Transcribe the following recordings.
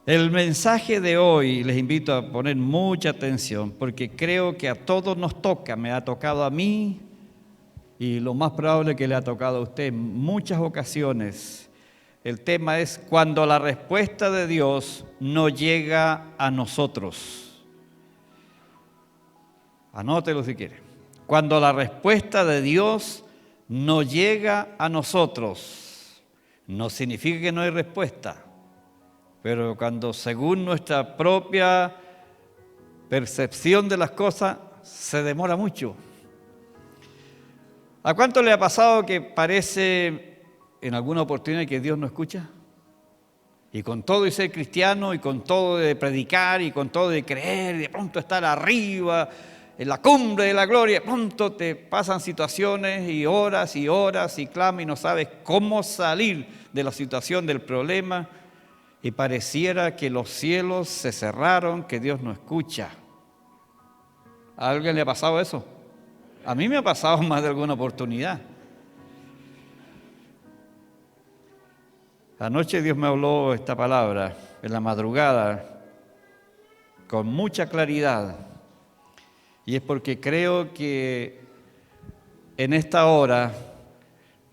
El mensaje de hoy les invito a poner mucha atención porque creo que a todos nos toca, me ha tocado a mí y lo más probable que le ha tocado a usted en muchas ocasiones. El tema es cuando la respuesta de Dios no llega a nosotros. Anótelo si quiere. Cuando la respuesta de Dios no llega a nosotros, no significa que no hay respuesta. Pero cuando según nuestra propia percepción de las cosas se demora mucho. ¿A cuánto le ha pasado que parece en alguna oportunidad que Dios no escucha? Y con todo y ser cristiano, y con todo de predicar, y con todo de creer, y de pronto estar arriba, en la cumbre de la gloria, de pronto te pasan situaciones y horas, y clamas y no sabes cómo salir de la situación, del problema. Y pareciera que los cielos se cerraron, que Dios no escucha. ¿A alguien le ha pasado eso? A mí me ha pasado más de alguna oportunidad. Anoche Dios me habló esta palabra en la madrugada con mucha claridad. Y es porque creo que en esta hora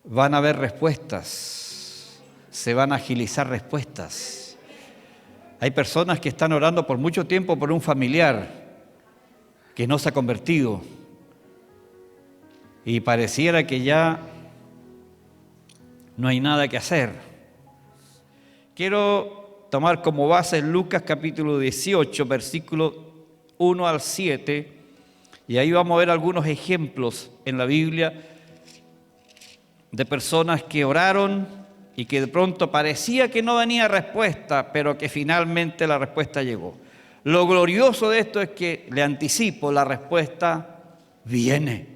van a haber respuestas. Se van a agilizar respuestas. Hay personas que están orando por mucho tiempo por un familiar que no se ha convertido y pareciera que ya no hay nada que hacer. Quiero tomar como base Lucas capítulo 18, versículos 1 al 7, y ahí vamos a ver algunos ejemplos en la Biblia de personas que oraron y que de pronto parecía que no venía respuesta, pero que finalmente la respuesta llegó. Lo glorioso de esto es que, le anticipo, la respuesta viene.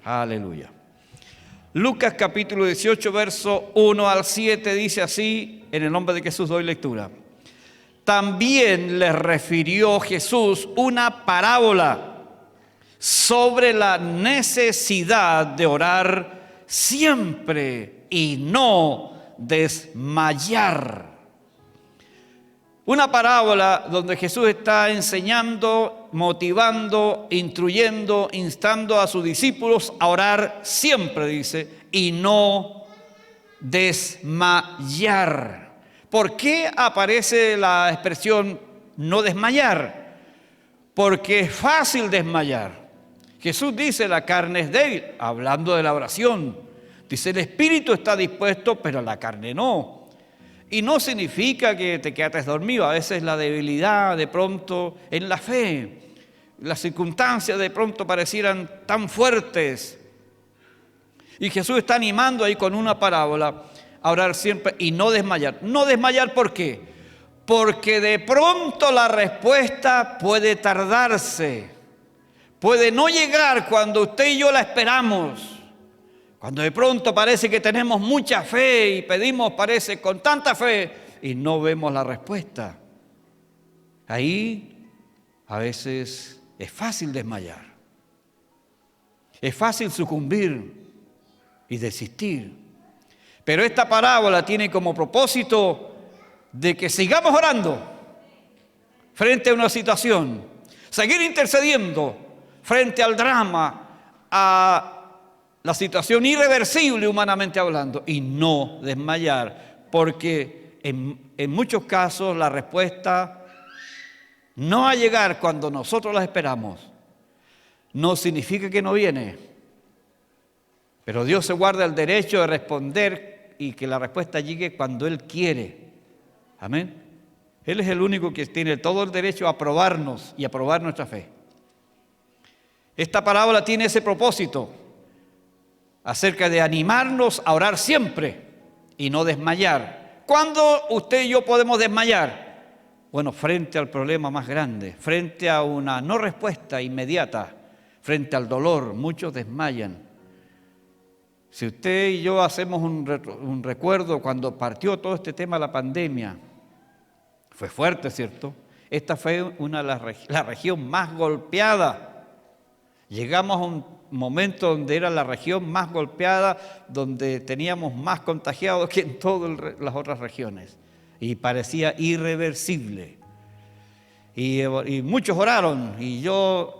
Aleluya. Lucas capítulo 18, verso 1 al 7 dice así, en el nombre de Jesús doy lectura. También les refirió Jesús una parábola sobre la necesidad de orar siempre y no desmayar. Una parábola donde Jesús está enseñando, motivando, instruyendo, instando a sus discípulos a orar siempre, dice, y no desmayar. ¿Por qué aparece la expresión no desmayar? Porque es fácil desmayar. Jesús dice, la carne es débil, hablando de la oración. Dice, el espíritu está dispuesto, pero la carne no. Y no significa que te quedes dormido. A veces la debilidad de pronto en la fe, las circunstancias de pronto parecieran tan fuertes. Y Jesús está animando ahí con una parábola a orar siempre y no desmayar. No desmayar, ¿por qué? Porque de pronto la respuesta puede tardarse. Puede no llegar cuando usted y yo la esperamos. Cuando de pronto parece que tenemos mucha fe y pedimos, parece, con tanta fe y no vemos la respuesta. Ahí a veces es fácil desmayar. Es fácil sucumbir y desistir. Pero esta parábola tiene como propósito de que sigamos orando frente a una situación, seguir intercediendo frente al drama, a la situación irreversible humanamente hablando, y no desmayar, porque en muchos casos la respuesta no va a llegar cuando nosotros la esperamos. No significa que no viene, pero Dios se guarda el derecho de responder y que la respuesta llegue cuando Él quiere. Amén. Él es el único que tiene todo el derecho a probarnos y a probar nuestra fe. Esta parábola tiene ese propósito, acerca de animarnos a orar siempre y no desmayar. ¿Cuándo usted y yo podemos desmayar? Bueno, frente al problema más grande, frente a una no respuesta inmediata, frente al dolor, muchos desmayan. Si usted y yo hacemos un recuerdo cuando partió todo este tema de la pandemia, fue fuerte, ¿cierto? Esta fue la región más golpeada. Llegamos a un momento donde era la región más golpeada, donde teníamos más contagiados que en todas las otras regiones. y parecía irreversible. Y muchos oraron, y yo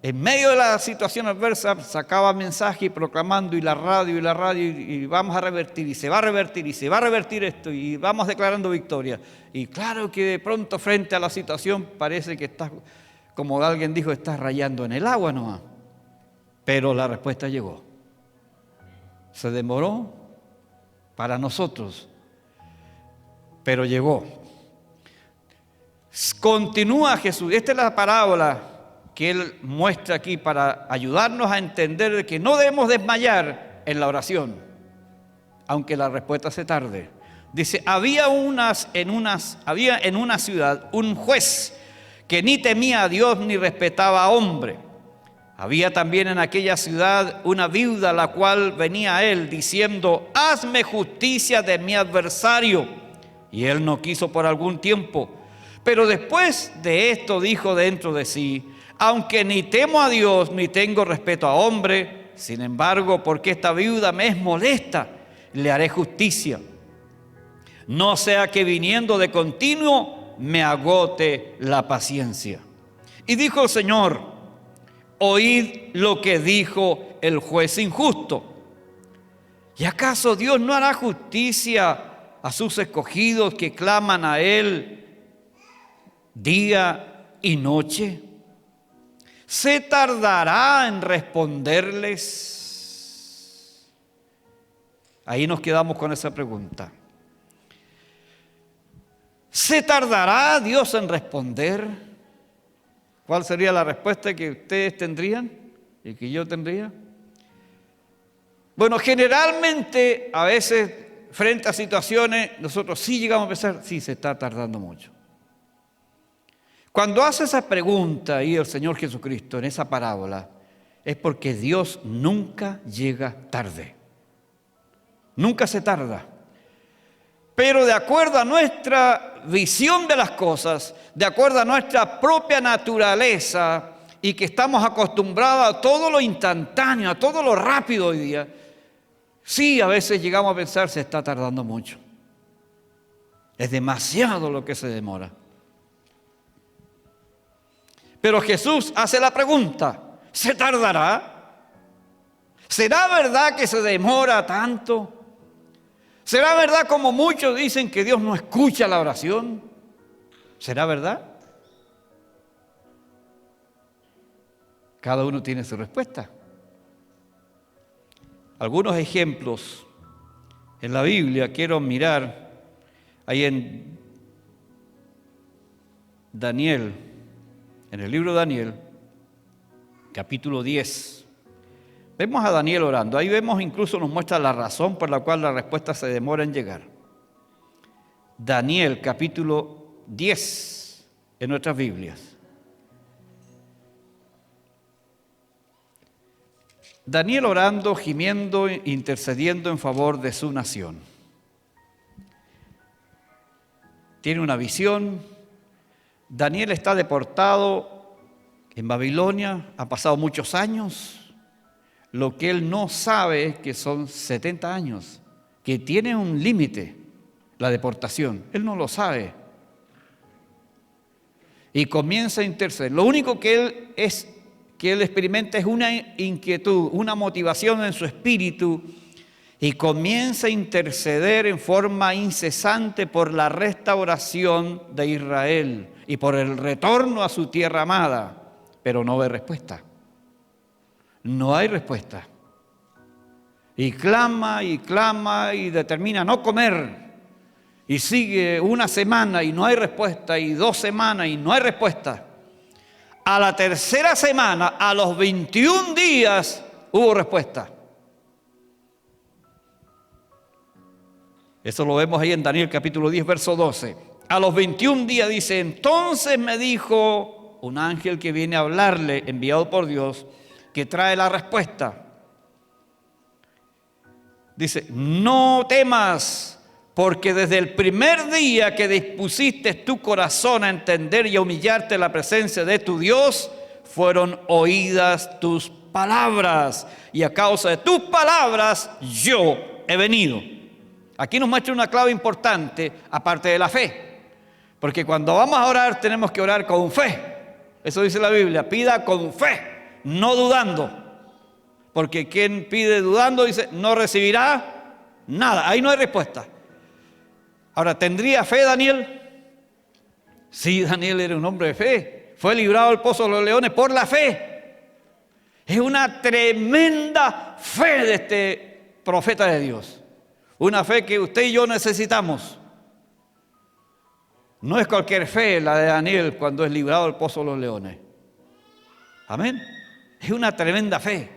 en medio de la situación adversa sacaba mensaje y proclamando, y la radio, y vamos a revertir, y se va a revertir, y se va a revertir esto, y vamos declarando victoria. Y claro que de pronto frente a la situación parece que estás, como alguien dijo, estás rayando en el agua nomás. Pero la respuesta llegó. Se demoró para nosotros, pero llegó. Continúa Jesús. Esta es la parábola que Él muestra aquí para ayudarnos a entender que no debemos desmayar en la oración, aunque la respuesta se tarde. Dice, había en una ciudad un juez que ni temía a Dios ni respetaba a hombre. Había también en aquella ciudad una viuda, la cual venía a él diciendo, hazme justicia de mi adversario. Y él no quiso por algún tiempo. Pero después de esto dijo dentro de sí, aunque ni temo a Dios ni tengo respeto a hombre, sin embargo, porque esta viuda me es molesta, le haré justicia. No sea que viniendo de continuo me agote la paciencia. Y dijo el Señor, oíd lo que dijo el juez injusto. ¿Y acaso Dios no hará justicia a sus escogidos que claman a Él día y noche? ¿Se tardará en responderles? Ahí nos quedamos con esa pregunta. ¿Se tardará Dios en responder? ¿Cuál sería la respuesta que ustedes tendrían y que yo tendría? Bueno, generalmente, a veces, frente a situaciones, nosotros sí llegamos a pensar, sí, se está tardando mucho. Cuando hace esa pregunta ahí el Señor Jesucristo en esa parábola, es porque Dios nunca llega tarde. Nunca se tarda. Pero de acuerdo a nuestra visión de las cosas, de acuerdo a nuestra propia naturaleza, y que estamos acostumbrados a todo lo instantáneo, a todo lo rápido hoy día, sí, a veces llegamos a pensar, se está tardando mucho. Es demasiado lo que se demora. Pero Jesús hace la pregunta, ¿se tardará? ¿Será verdad que se demora tanto? ¿Será verdad como muchos dicen que Dios no escucha la oración? ¿Será verdad? Cada uno tiene su respuesta. Algunos ejemplos en la Biblia quiero mirar ahí en Daniel, en el libro de Daniel, capítulo 10. Vemos a Daniel orando. Ahí vemos, incluso nos muestra la razón por la cual la respuesta se demora en llegar. Daniel, capítulo 10, en nuestras Biblias. Daniel orando, gimiendo, intercediendo en favor de su nación. Tiene una visión. Daniel está deportado en Babilonia, ha pasado muchos años. Lo que él no sabe es que son 70 años, que tiene un límite la deportación. Él no lo sabe. Y comienza a interceder. Lo único que él experimenta es una inquietud, una motivación en su espíritu, y comienza a interceder en forma incesante por la restauración de Israel y por el retorno a su tierra amada, pero no ve respuesta. No hay respuesta. Y clama y determina no comer. Y sigue una semana y no hay respuesta, y 2 semanas y no hay respuesta. A la tercera semana, a los 21 días, hubo respuesta. Eso lo vemos ahí en Daniel capítulo 10, verso 12. A los 21 días dice, entonces me dijo un ángel que viene a hablarle, enviado por Dios, que trae la respuesta. Dice, no temas, porque desde el primer día que dispusiste tu corazón a entender y a humillarte en la presencia de tu Dios, fueron oídas tus palabras, y a causa de tus palabras yo he venido. Aquí nos muestra una clave importante, aparte de la fe. Porque cuando vamos a orar, tenemos que orar con fe. Eso dice la Biblia, pida con fe, no dudando. Porque quien pide dudando, dice, no recibirá nada. Ahí no hay respuesta. Ahora, ¿tendría fe Daniel? Sí, Daniel era un hombre de fe. Fue librado del pozo de los leones por la fe. Es una tremenda fe de este profeta de Dios. Una fe que usted y yo necesitamos. No es cualquier fe la de Daniel cuando es librado del pozo de los leones. Amén. Es una tremenda fe.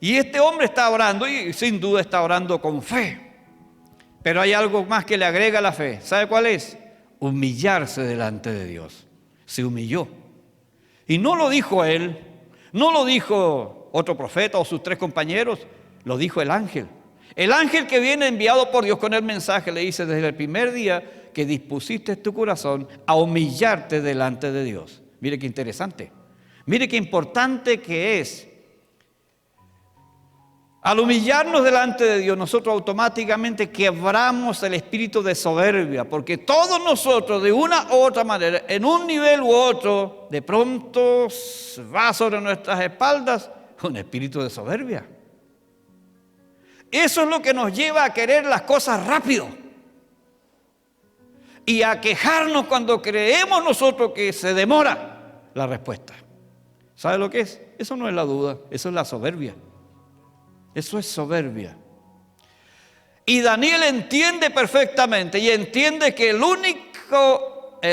Y este hombre está orando y sin duda está orando con fe. Pero hay algo más que le agrega la fe. ¿Sabe cuál es? Humillarse delante de Dios. Se humilló. Y no lo dijo él, no lo dijo otro profeta o sus 3 compañeros, lo dijo el ángel. El ángel que viene enviado por Dios con el mensaje le dice desde el primer día que dispusiste tu corazón a humillarte delante de Dios. Mire qué interesante. Mire qué importante que es. Al humillarnos delante de Dios, nosotros automáticamente quebramos el espíritu de soberbia, porque todos nosotros, de una u otra manera, en un nivel u otro, de pronto va sobre nuestras espaldas un espíritu de soberbia. Eso es lo que nos lleva a querer las cosas rápido y a quejarnos cuando creemos nosotros que se demora la respuesta. ¿Sabe lo que es? Eso no es la duda, eso es la soberbia. Eso es soberbia. Y Daniel entiende perfectamente y entiende que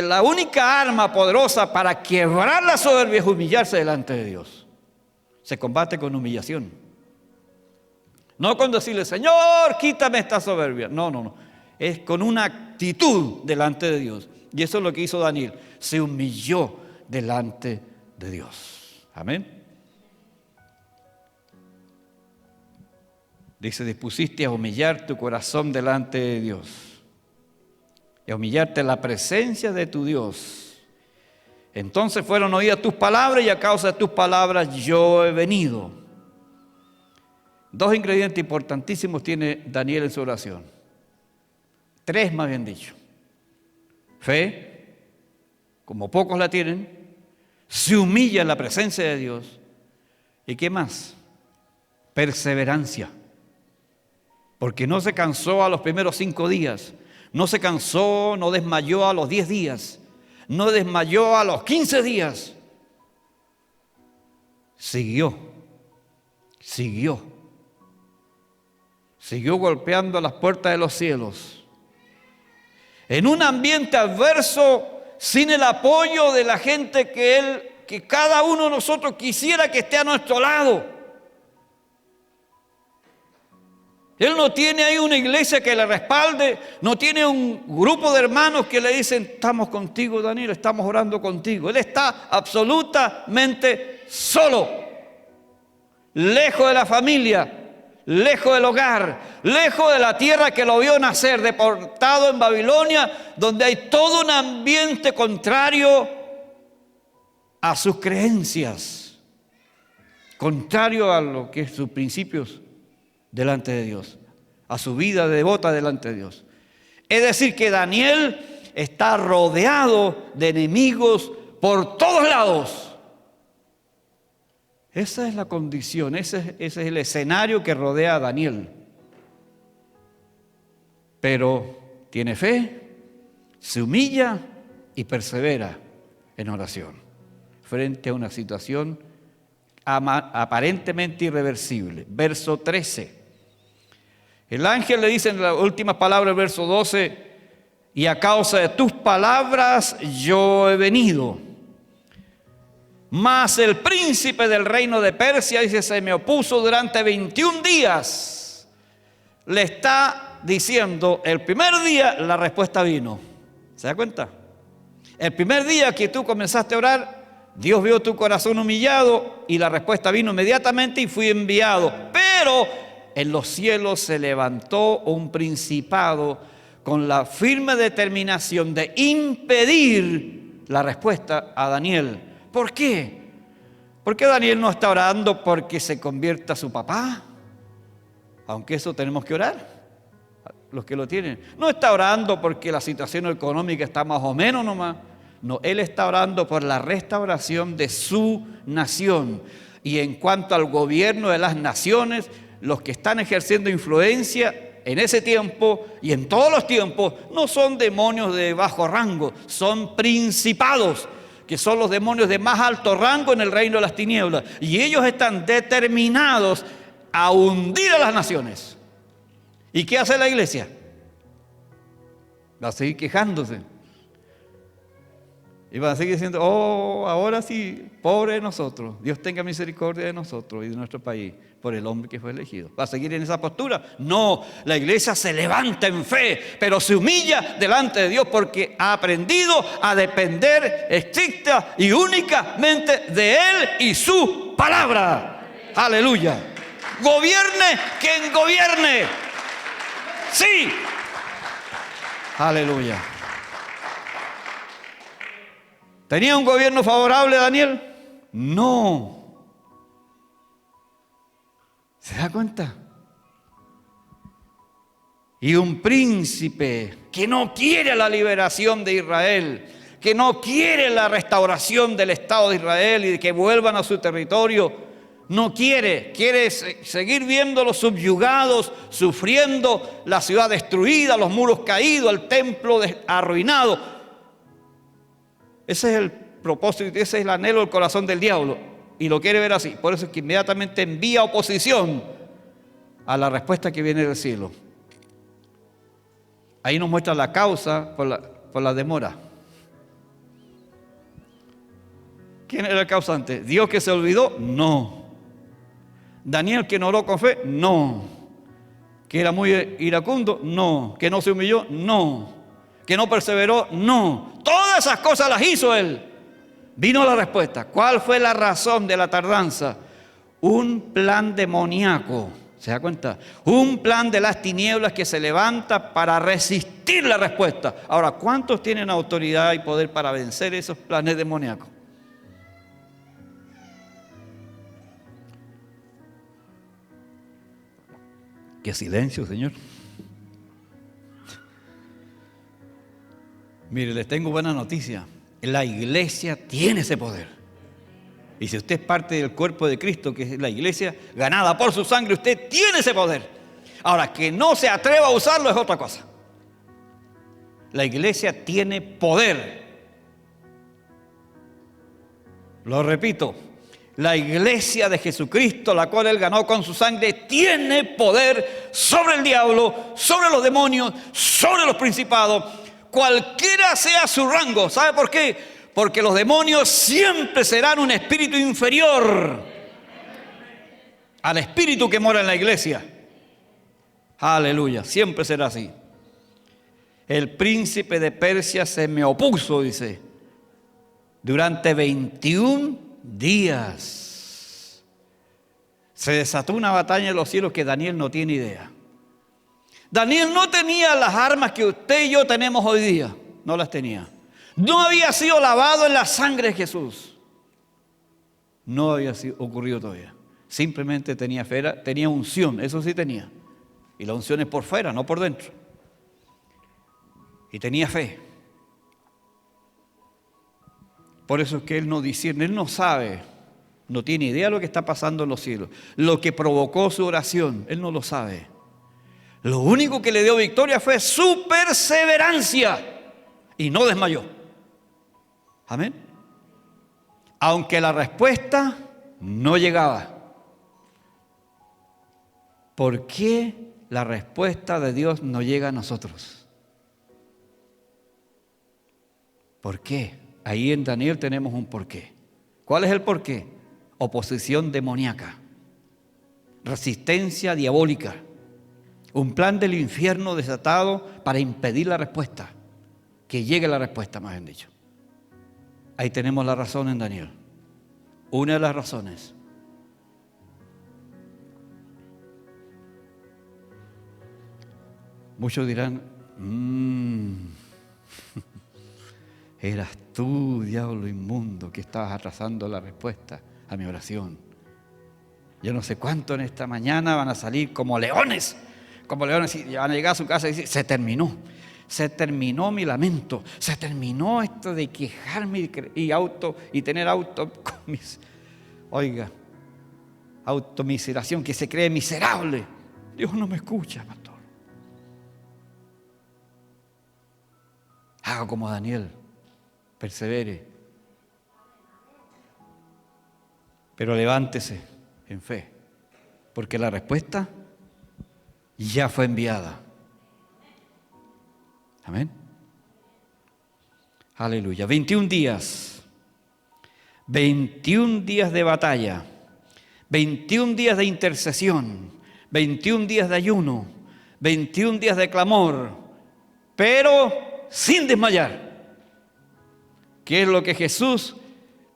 la única arma poderosa para quebrar la soberbia es humillarse delante de Dios. Se combate con humillación. No con decirle, Señor, quítame esta soberbia. No. Es con una actitud delante de Dios. Y eso es lo que hizo Daniel. Se humilló delante de Dios. Amén. Dice, dispusiste a humillar tu corazón delante de Dios. Y a humillarte en la presencia de tu Dios. Entonces fueron oídas tus palabras y a causa de tus palabras yo he venido. 2 ingredientes importantísimos tiene Daniel en su oración. 3 más bien dicho. Fe, como pocos la tienen. Se humilla en la presencia de Dios. ¿Y qué más? Perseverancia. Porque no se cansó a los primeros 5 días, no se cansó, no desmayó a los 10 días, no desmayó a los 15 días. Siguió golpeando las puertas de los cielos. En un ambiente adverso, sin el apoyo de la gente que cada uno de nosotros quisiera que esté a nuestro lado. Él no tiene ahí una iglesia que le respalde, no tiene un grupo de hermanos que le dicen, estamos contigo, Daniel, estamos orando contigo. Él está absolutamente solo, lejos de la familia, lejos del hogar, lejos de la tierra que lo vio nacer, deportado en Babilonia, donde hay todo un ambiente contrario a sus creencias, contrario a lo que es sus principios delante de Dios, a su vida devota delante de Dios. Es decir, que Daniel está rodeado de enemigos por todos lados. Esa es la condición, ese es el escenario que rodea a Daniel. Pero tiene fe, se humilla y persevera en oración frente a una situación aparentemente irreversible. Verso 13. El ángel le dice en la última palabra del verso 12, y a causa de tus palabras yo he venido. Mas el príncipe del reino de Persia, dice, se me opuso durante 21 días. Le está diciendo, el primer día la respuesta vino. ¿Se da cuenta? El primer día que tú comenzaste a orar, Dios vio tu corazón humillado y la respuesta vino inmediatamente y fui enviado. Pero en los cielos se levantó un principado con la firme determinación de impedir la respuesta a Daniel. ¿Por qué? Porque Daniel no está orando porque se convierta su papá, aunque eso tenemos que orar. los que lo tienen. No está orando porque la situación económica está más o menos nomás. No, él está orando por la restauración de su nación. Y en cuanto al gobierno de las naciones, los que están ejerciendo influencia en ese tiempo y en todos los tiempos no son demonios de bajo rango, son principados, que son los demonios de más alto rango en el reino de las tinieblas. Y ellos están determinados a hundir a las naciones. ¿Y qué hace la iglesia? Va a seguir quejándose. Y van a seguir diciendo, oh, ahora sí, pobre de nosotros. Dios tenga misericordia de nosotros y de nuestro país por el hombre que fue elegido. ¿Va a seguir en esa postura? No, la iglesia se levanta en fe, pero se humilla delante de Dios porque ha aprendido a depender estricta y únicamente de Él y su palabra. Aleluya. Gobierne quien gobierne. Sí. Aleluya. ¿Tenía un gobierno favorable Daniel? No. ¿Se da cuenta? Y un príncipe que no quiere la liberación de Israel, que no quiere la restauración del Estado de Israel y de que vuelvan a su territorio, no quiere seguir viéndolos subyugados, sufriendo la ciudad destruida, los muros caídos, el templo arruinado. Ese es el propósito, ese es el anhelo del corazón del diablo. Y lo quiere ver así. Por eso es que inmediatamente envía oposición a la respuesta que viene del cielo. Ahí nos muestra la causa por la demora. ¿Quién era el causante? ¿Dios que se olvidó? No. ¿Daniel que no oró con fe? No. ¿Que era muy iracundo? No. ¿Que no se humilló? No. ¿Que no perseveró? No. Todas esas cosas las hizo él. Vino la respuesta. ¿Cuál fue la razón de la tardanza? Un plan demoníaco. ¿Se da cuenta? Un plan de las tinieblas que se levanta para resistir la respuesta. Ahora, ¿cuántos tienen autoridad y poder para vencer esos planes demoníacos? ¡Qué silencio, Señor! Mire, les tengo buena noticia. La iglesia tiene ese poder. Y si usted es parte del cuerpo de Cristo, que es la iglesia ganada por su sangre, usted tiene ese poder. Ahora, que no se atreva a usarlo es otra cosa. La iglesia tiene poder. Lo repito, la iglesia de Jesucristo, la cual Él ganó con su sangre, tiene poder sobre el diablo, sobre los demonios, sobre los principados, cualquiera sea su rango. ¿Sabe por qué? Porque los demonios siempre serán un espíritu inferior al espíritu que mora en la iglesia. Aleluya, siempre será así. El príncipe de Persia se me opuso, dice, durante 21 días. Se desató una batalla en los cielos que Daniel no tiene idea. Daniel no tenía las armas que usted y yo tenemos hoy día. No las tenía. No había sido lavado en la sangre de Jesús. No había ocurrido todavía. Simplemente tenía fe, tenía unción, eso sí tenía. Y la unción es por fuera, no por dentro. Y tenía fe. Por eso es que él no discierne, él no sabe, no tiene idea de lo que está pasando en los cielos. Lo que provocó su oración, él no lo sabe. Lo único que le dio victoria fue su perseverancia y no desmayó. Amén. Aunque la respuesta no llegaba. ¿Por qué la respuesta de Dios no llega a nosotros? ¿Por qué? Ahí en Daniel tenemos un porqué. ¿Cuál es el porqué? Oposición demoníaca, resistencia diabólica, un plan del infierno desatado para impedir la respuesta, que llegue la respuesta, más bien dicho. Ahí tenemos la razón en Daniel. Una de las razones. Muchos dirán, eras tú, diablo inmundo, que estabas atrasando la respuesta a mi oración. Yo no sé cuánto en esta mañana van a salir como leones, como le van a llegar a su casa y decir, se terminó mi lamento, se terminó esto de quejarme y tener automiseración, que se cree miserable. Dios no me escucha, pastor. Haga como Daniel, persevere, pero levántese en fe, porque la respuesta ya fue enviada. Amén. Aleluya. 21 días de batalla, 21 días de intercesión, 21 días de ayuno, 21 días de clamor, pero sin desmayar. ¿Qué es lo que Jesús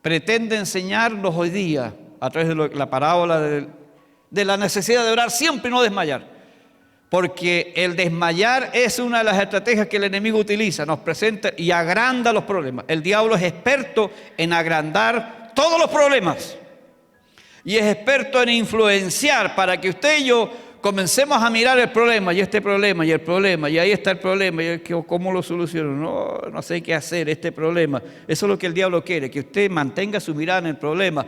pretende enseñarnos hoy día a través de la parábola de la necesidad de orar siempre y no desmayar? Porque el desmayar es una de las estrategias que el enemigo utiliza, nos presenta y agranda los problemas. El diablo es experto en agrandar todos los problemas y es experto en influenciar para que usted y yo comencemos a mirar el problema y este problema y el problema y ahí está el problema y ¿cómo lo soluciono? No sé qué hacer, este problema. Eso es lo que el diablo quiere, que usted mantenga su mirada en el problema,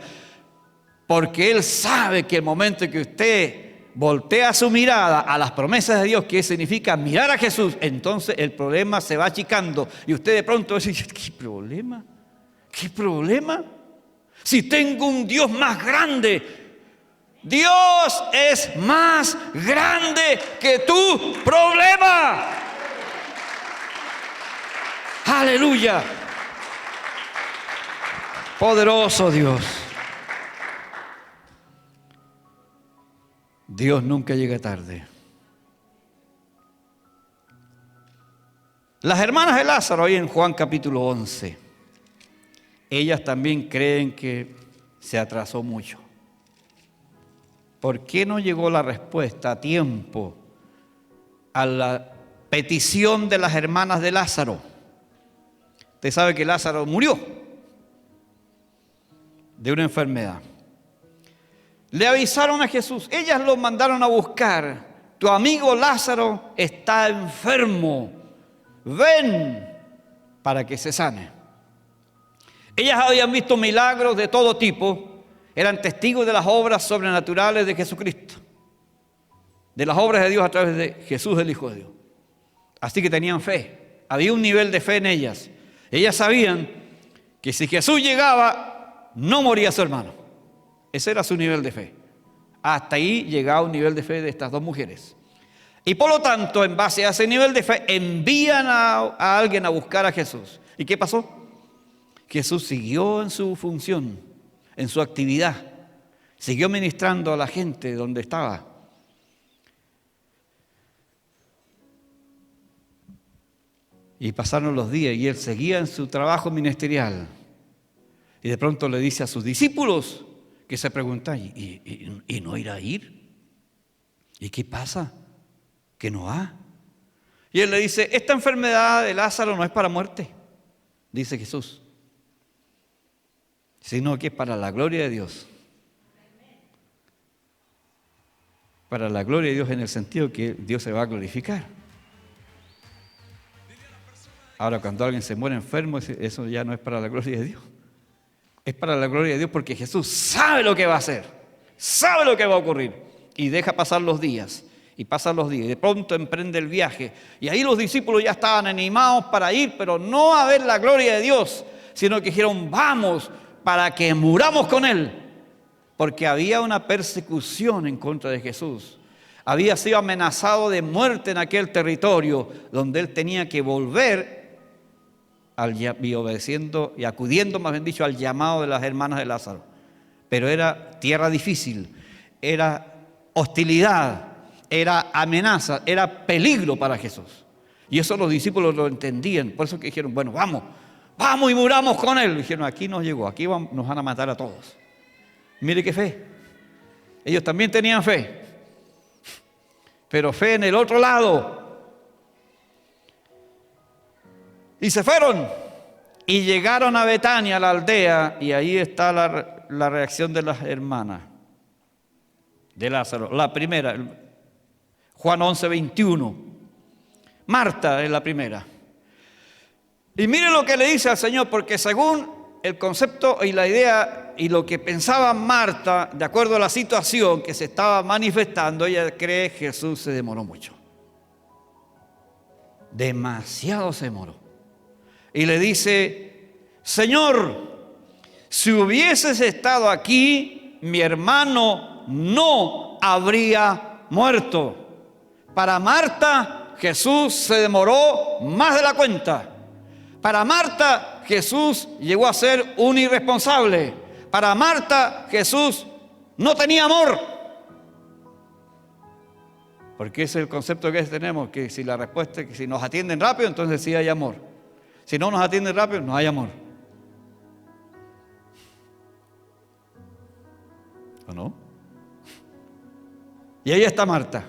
porque él sabe que el momento en que usted voltea su mirada a las promesas de Dios, que significa mirar a Jesús, entonces el problema se va achicando y usted de pronto dice, ¿qué problema? ¿Qué problema? Si tengo un Dios más grande. Dios es más grande que tu problema. Aleluya. Poderoso Dios. Dios nunca llega tarde. Las hermanas de Lázaro, ahí en Juan capítulo 11, ellas también creen que se atrasó mucho. ¿Por qué no llegó la respuesta a tiempo a la petición de las hermanas de Lázaro? Usted sabe que Lázaro murió de una enfermedad. Le avisaron a Jesús, ellas lo mandaron a buscar. Tu amigo Lázaro está enfermo, ven para que se sane. Ellas habían visto milagros de todo tipo, eran testigos de las obras sobrenaturales de Jesucristo, de las obras de Dios a través de Jesús, el Hijo de Dios. Así que tenían fe, había un nivel de fe en ellas. Ellas sabían que si Jesús llegaba, no moría su hermano. Ese era su nivel de fe. Hasta ahí llegaba un nivel de fe de estas dos mujeres. Y por lo tanto, en base a ese nivel de fe, envían a alguien a buscar a Jesús. ¿Y qué pasó? Jesús siguió en su función, en su actividad. Siguió ministrando a la gente donde estaba. Y pasaron los días y él seguía en su trabajo ministerial. Y de pronto le dice a sus discípulos, que se pregunta, ¿y no irá a ir? ¿Y qué pasa? ¿Que no va? Y él le dice, esta enfermedad de Lázaro no es para muerte, dice Jesús, sino que es para la gloria de Dios. Para la gloria de Dios en el sentido que Dios se va a glorificar. Ahora, cuando alguien se muere enfermo, eso ya no es para la gloria de Dios. Es para la gloria de Dios porque Jesús sabe lo que va a hacer, sabe lo que va a ocurrir y deja pasar los días y pasan los días y de pronto emprende el viaje y ahí los discípulos ya estaban animados para ir, pero no a ver la gloria de Dios, sino que dijeron vamos para que muramos con Él, porque había una persecución en contra de Jesús. Había sido amenazado de muerte en aquel territorio donde Él tenía que volver y obedeciendo y acudiendo, más bien dicho, al llamado de las hermanas de Lázaro. Pero era tierra difícil, era hostilidad, era amenaza, era peligro para Jesús. Y eso los discípulos lo entendían. Por eso que dijeron, bueno, vamos y muramos con Él. Dijeron, aquí nos llegó, aquí nos van a matar a todos. Mire qué fe. Ellos también tenían fe, pero fe en el otro lado. Y se fueron y llegaron a Betania, a la aldea, y ahí está la reacción de las hermanas de Lázaro. La primera, Juan 11:21. Marta es la primera. Y mire lo que le dice al Señor, porque según el concepto y la idea y lo que pensaba Marta, de acuerdo a la situación que se estaba manifestando, ella cree que Jesús se demoró mucho. Demasiado se demoró. Y le dice: Señor, si hubieses estado aquí, mi hermano no habría muerto. Para Marta, Jesús se demoró más de la cuenta. Para Marta, Jesús llegó a ser un irresponsable. Para Marta, Jesús no tenía amor. Porque ese es el concepto que tenemos, que si la respuesta es que si nos atienden rápido, entonces sí hay amor. Si no nos atienden rápido, no hay amor. ¿O no? Y ahí está Marta.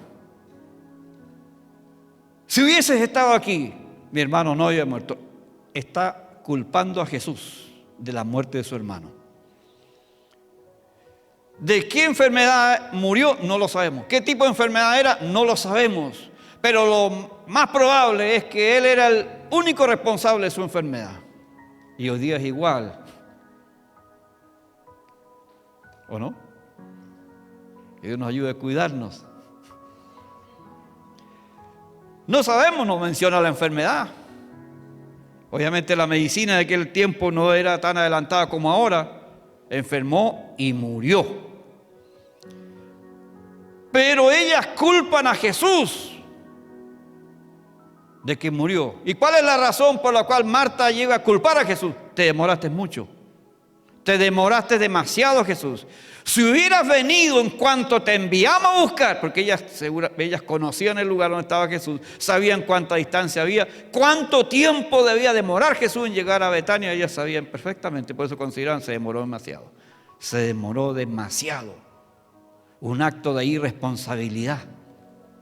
Si hubieses estado aquí, mi hermano no había muerto. Está culpando a Jesús de la muerte de su hermano. ¿De qué enfermedad murió? No lo sabemos. ¿Qué tipo de enfermedad era? No lo sabemos. Pero lo más probable es que él era el único responsable de su enfermedad. Y hoy día es igual. ¿O no? Que Dios nos ayude a cuidarnos. No sabemos, no menciona la enfermedad. Obviamente la medicina de aquel tiempo no era tan adelantada como ahora. Enfermó y murió. Pero ellas culpan a Jesús de que murió. ¿Y cuál es la razón por la cual Marta llega a culpar a Jesús? Te demoraste mucho. Te demoraste demasiado, Jesús. Si hubieras venido en cuanto te enviamos a buscar, porque ellas conocían el lugar donde estaba Jesús, sabían cuánta distancia había, cuánto tiempo debía demorar Jesús en llegar a Betania, ellas sabían perfectamente, por eso consideraban se demoró demasiado. Se demoró demasiado. Un acto de irresponsabilidad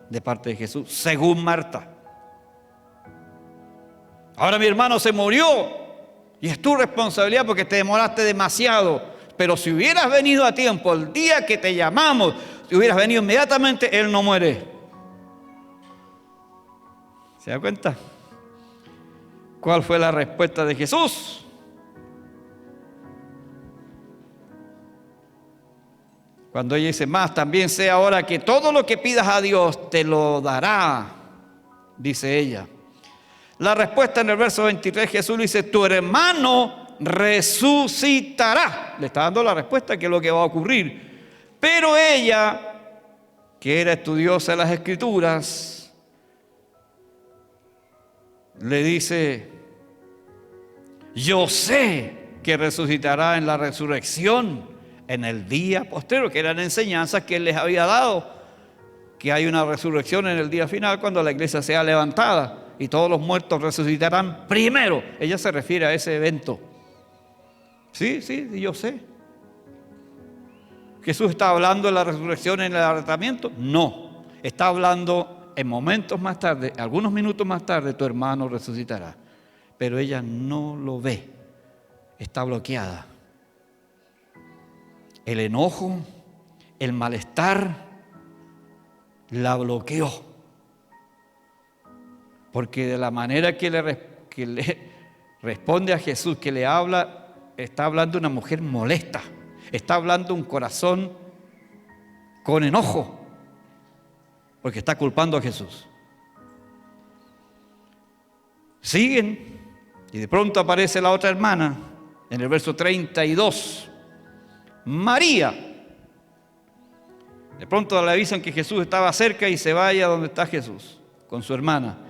de parte de Jesús, según Marta. Ahora mi hermano se murió y es tu responsabilidad porque te demoraste demasiado. Pero si hubieras venido a tiempo, el día que te llamamos, si hubieras venido inmediatamente, él no muere. ¿Se da cuenta? ¿Cuál fue la respuesta de Jesús? Cuando ella dice: más, también sé ahora que todo lo que pidas a Dios te lo dará, dice ella. La respuesta en el verso 23, Jesús le dice: tu hermano resucitará. Le está dando la respuesta que es lo que va a ocurrir. Pero ella, que era estudiosa de las Escrituras, le dice: yo sé que resucitará en la resurrección en el día posterior, que eran enseñanzas que él les había dado, que hay una resurrección en el día final cuando la iglesia sea levantada y todos los muertos resucitarán primero. Ella se refiere a ese evento. Sí, yo sé. ¿Jesús está hablando de la resurrección en el arrebatamiento? No, está hablando en momentos más tarde, algunos minutos más tarde, tu hermano resucitará. Pero ella no lo ve, está bloqueada. El enojo, el malestar, la bloqueó. Porque de la manera que le responde a Jesús, que le habla, está hablando una mujer molesta. Está hablando un corazón con enojo. Porque está culpando a Jesús. Siguen. Y de pronto aparece la otra hermana. En el verso 32. María. De pronto le avisan que Jesús estaba cerca y se vaya donde está Jesús, con su hermana.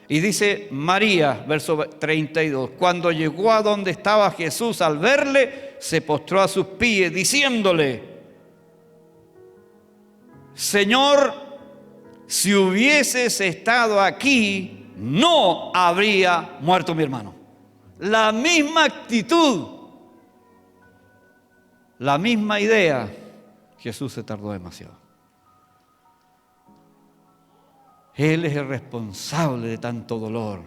Y dice María, verso 32, cuando llegó a donde estaba Jesús, al verle, se postró a sus pies, diciéndole: Señor, si hubieses estado aquí, no habría muerto mi hermano. La misma actitud, la misma idea. Jesús se tardó demasiado. Él es el responsable de tanto dolor.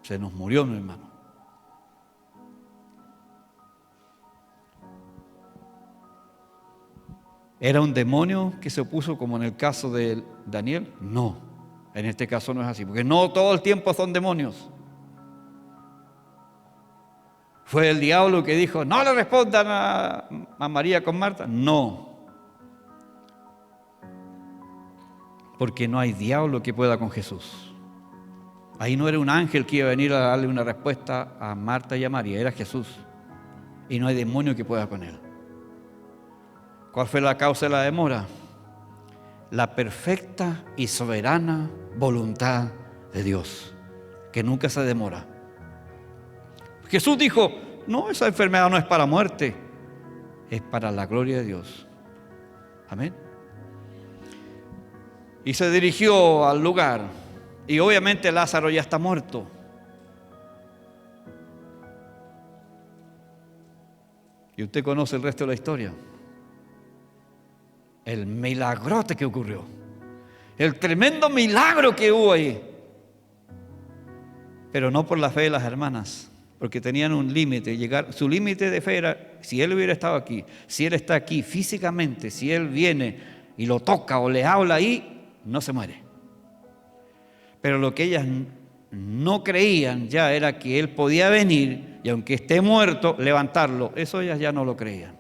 Se nos murió mi hermano. ¿Era un demonio que se opuso como en el caso de Daniel? No, en este caso no es así, porque no todo el tiempo son demonios. ¿Fue el diablo que dijo, no le respondan a María con Marta? No. Porque no hay diablo que pueda con Jesús. Ahí no era un ángel que iba a venir a darle una respuesta a Marta y a María, era Jesús. Y no hay demonio que pueda con él. ¿Cuál fue la causa de la demora? La perfecta y soberana voluntad de Dios, que nunca se demora. Jesús dijo, no, esa enfermedad no es para muerte, es para la gloria de Dios. Amén. Y se dirigió al lugar, y obviamente Lázaro ya está muerto. Y usted conoce el resto de la historia. El milagrote que ocurrió. El tremendo milagro que hubo ahí. Pero no por la fe de las hermanas, porque tenían un límite. Su límite de fe era, si él hubiera estado aquí, si él está aquí físicamente, si él viene y lo toca o le habla ahí, no se muere. Pero lo que ellas no creían ya era que él podía venir y aunque esté muerto, levantarlo. Eso ellas ya no lo creían.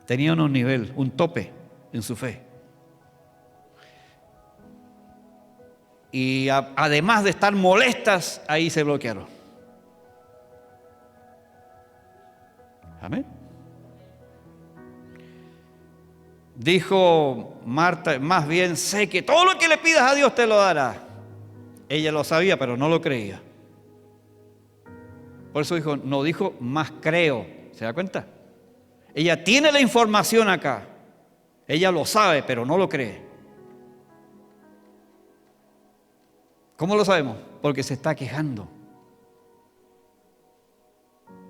Tenían un nivel, un tope en su fe. Y además de estar molestas, ahí se bloquearon. Amén. Dijo Marta, más bien sé que todo lo que le pidas a Dios te lo dará. Ella lo sabía, pero no lo creía. Por eso dijo, no dijo más creo. ¿Se da cuenta? Ella tiene la información acá. Ella lo sabe, pero no lo cree. ¿Cómo lo sabemos? Porque se está quejando.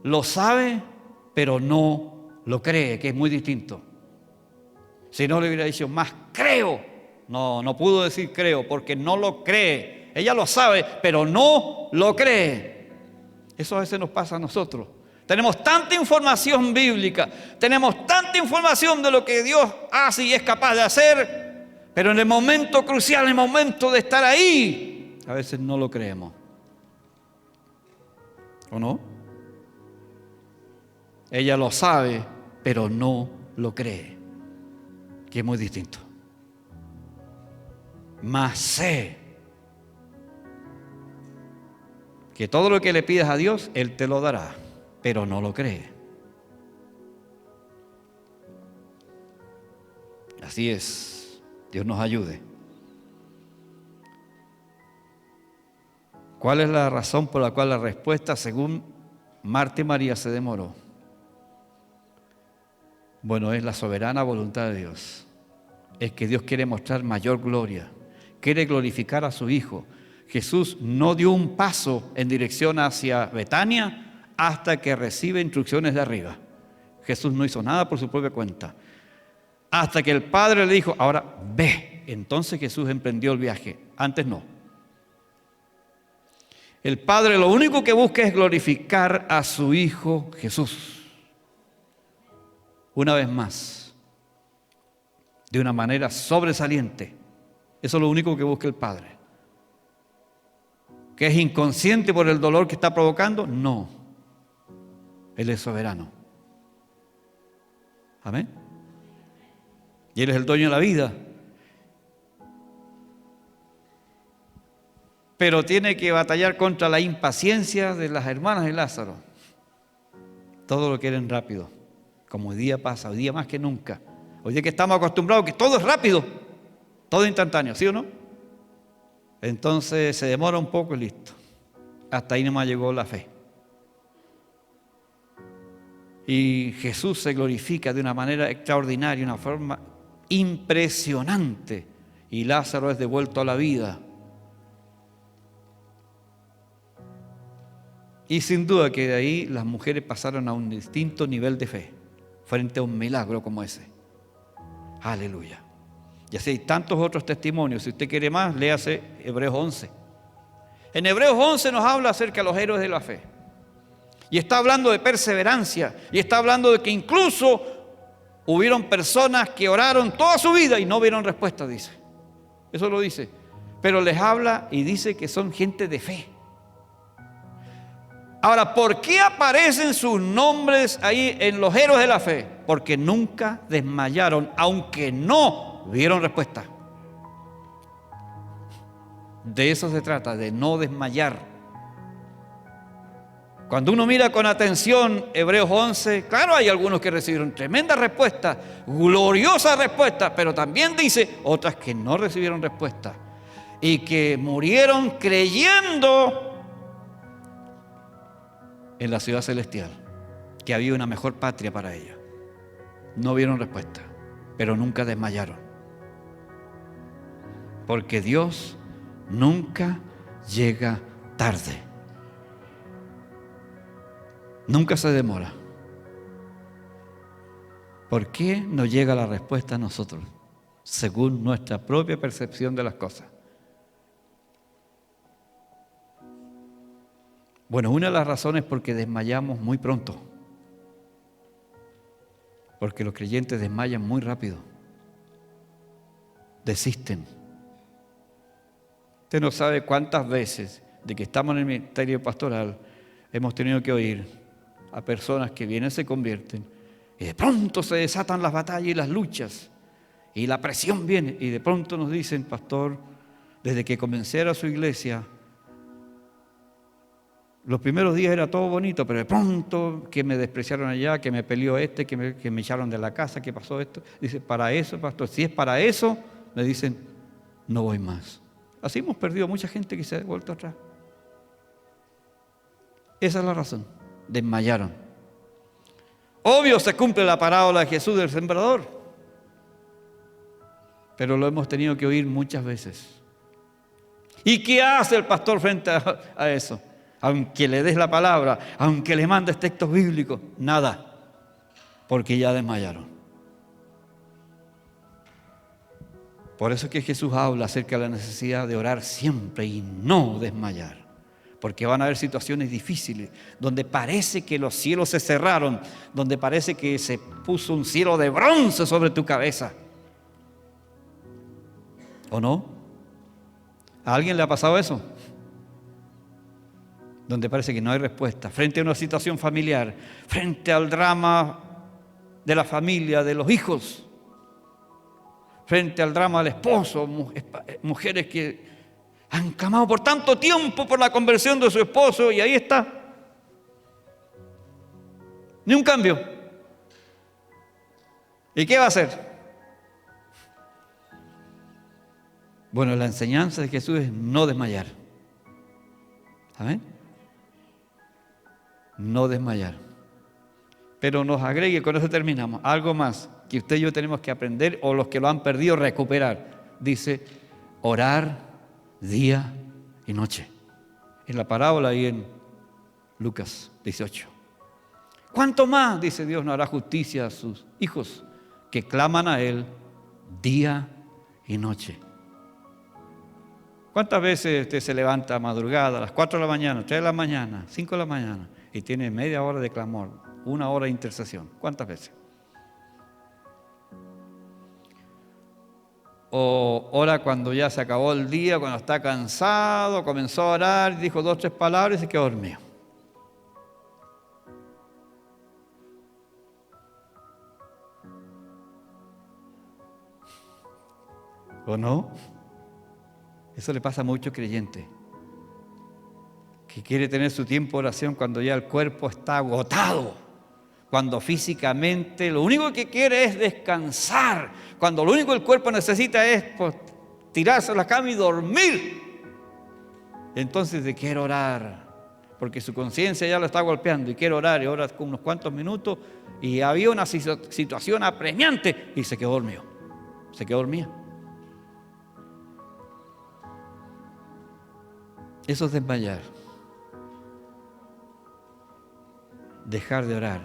Lo sabe, pero no lo cree, que es muy distinto. Si no le hubiera dicho más creo. No pudo decir creo porque no lo cree. Ella lo sabe, pero no lo cree. Eso a veces nos pasa a nosotros. Tenemos tanta información bíblica, tenemos tanta información de lo que Dios hace y es capaz de hacer, pero en el momento crucial, en el momento de estar ahí, a veces no lo creemos. ¿O no? Ella lo sabe, pero no lo cree, que es muy distinto. Mas sé que todo lo que le pidas a Dios, Él te lo dará, pero no lo cree. Así es, Dios nos ayude. ¿Cuál es la razón por la cual la respuesta, según Marta y María, se demoró? Bueno, es la soberana voluntad de Dios. Es que Dios quiere mostrar mayor gloria, quiere glorificar a su Hijo. Jesús no dio un paso en dirección hacia Betania hasta que recibe instrucciones de arriba. Jesús no hizo nada por su propia cuenta. Hasta que el Padre le dijo, ahora ve. Entonces Jesús emprendió el viaje. Antes no. El Padre lo único que busca es glorificar a su Hijo Jesús. Una vez más, de una manera sobresaliente. Eso es lo único que busca el Padre. ¿Que es inconsciente por el dolor que está provocando? No. Él es soberano. Amén. Y Él es el dueño de la vida. Pero tiene que batallar contra la impaciencia de las hermanas de Lázaro. Todo lo quieren rápido. Como hoy día pasa, hoy día más que nunca. Hoy día que estamos acostumbrados que todo es rápido, todo instantáneo, ¿sí o no? Entonces se demora un poco y listo. Hasta ahí nomás llegó la fe. Y Jesús se glorifica de una manera extraordinaria, una forma impresionante. Y Lázaro es devuelto a la vida. Y sin duda que de ahí las mujeres pasaron a un distinto nivel de fe frente a un milagro como ese. Aleluya. Y así hay tantos otros testimonios. Si usted quiere más, léase Hebreos 11. En Hebreos 11 nos habla acerca de los héroes de la fe. Y está hablando de perseverancia. Y está hablando de que incluso Hubieron personas que oraron toda su vida y no vieron respuesta, dice. Eso lo dice. Pero les habla y dice que son gente de fe. Ahora, ¿por qué aparecen sus nombres ahí en los héroes de la fe? Porque nunca desmayaron, aunque no vieron respuesta. De eso se trata, de no desmayar. Cuando uno mira con atención Hebreos 11, claro, hay algunos que recibieron tremenda respuesta, gloriosa respuesta, pero también dice otras que no recibieron respuesta y que murieron creyendo en la ciudad celestial, que había una mejor patria para ellos. No vieron respuesta, pero nunca desmayaron. Porque Dios nunca llega tarde. Nunca se demora. ¿Por qué no llega la respuesta a nosotros? Según nuestra propia percepción de las cosas. Bueno, una de las razones es porque desmayamos muy pronto. Porque los creyentes desmayan muy rápido. Desisten. Usted no sabe cuántas veces de que estamos en el ministerio pastoral hemos tenido que oír a personas que vienen, se convierten y de pronto se desatan las batallas y las luchas y la presión viene y de pronto nos dicen: pastor, desde que comencé a su iglesia, los primeros días era todo bonito, pero de pronto que me despreciaron allá, que me peleó que me echaron de la casa, que pasó esto. Dice: para eso, pastor, si es para eso, me dicen, no voy más. Así hemos perdido mucha gente que se ha vuelto atrás. Esa es la razón. Desmayaron. Obvio se cumple la parábola de Jesús del sembrador, pero lo hemos tenido que oír muchas veces. ¿Y qué hace el pastor frente a eso? Aunque le des la palabra, aunque le mandes textos bíblicos, nada, porque ya desmayaron. Por eso es que Jesús habla acerca de la necesidad de orar siempre y no desmayar. Porque van a haber situaciones difíciles, donde parece que los cielos se cerraron, donde parece que se puso un cielo de bronce sobre tu cabeza. ¿O no? ¿A alguien le ha pasado eso? Donde parece que no hay respuesta, frente a una situación familiar, frente al drama de la familia, de los hijos, frente al drama del esposo, mujeres que han clamado por tanto tiempo por la conversión de su esposo y ahí está. Ni un cambio. ¿Y qué va a hacer? Bueno, la enseñanza de Jesús es no desmayar. ¿Amén? No desmayar. Pero nos agregue, con eso terminamos, algo más que usted y yo tenemos que aprender, o los que lo han perdido recuperar. Dice, orar día y noche. En la parábola ahí en Lucas 18. ¿Cuánto más, dice Dios, no hará justicia a sus hijos que claman a Él día y noche? ¿Cuántas veces usted se levanta a madrugada, a las 4 de la mañana, 3 de la mañana, 5 de la mañana y tiene media hora de clamor, 1 hora de intercesión? ¿Cuántas veces? O ora cuando ya se acabó el día, cuando está cansado, comenzó a orar, dijo 2 o 3 palabras y se quedó dormido. ¿O no? Eso le pasa a muchos creyentes, que quiere tener su tiempo de oración cuando ya el cuerpo está agotado, cuando físicamente lo único que quiere es descansar, cuando lo único que el cuerpo necesita es tirarse a la cama y dormir. Entonces de quiere orar, porque su conciencia ya lo está golpeando y quiere orar, y ora unos cuantos minutos y había una situación apremiante y se quedó dormido, se quedó dormida. Eso es desmayar. Dejar de orar.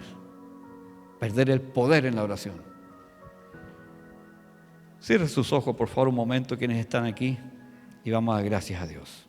Perder el poder en la oración. Cierre sus ojos, por favor, un momento, quienes están aquí, y vamos a dar gracias a Dios.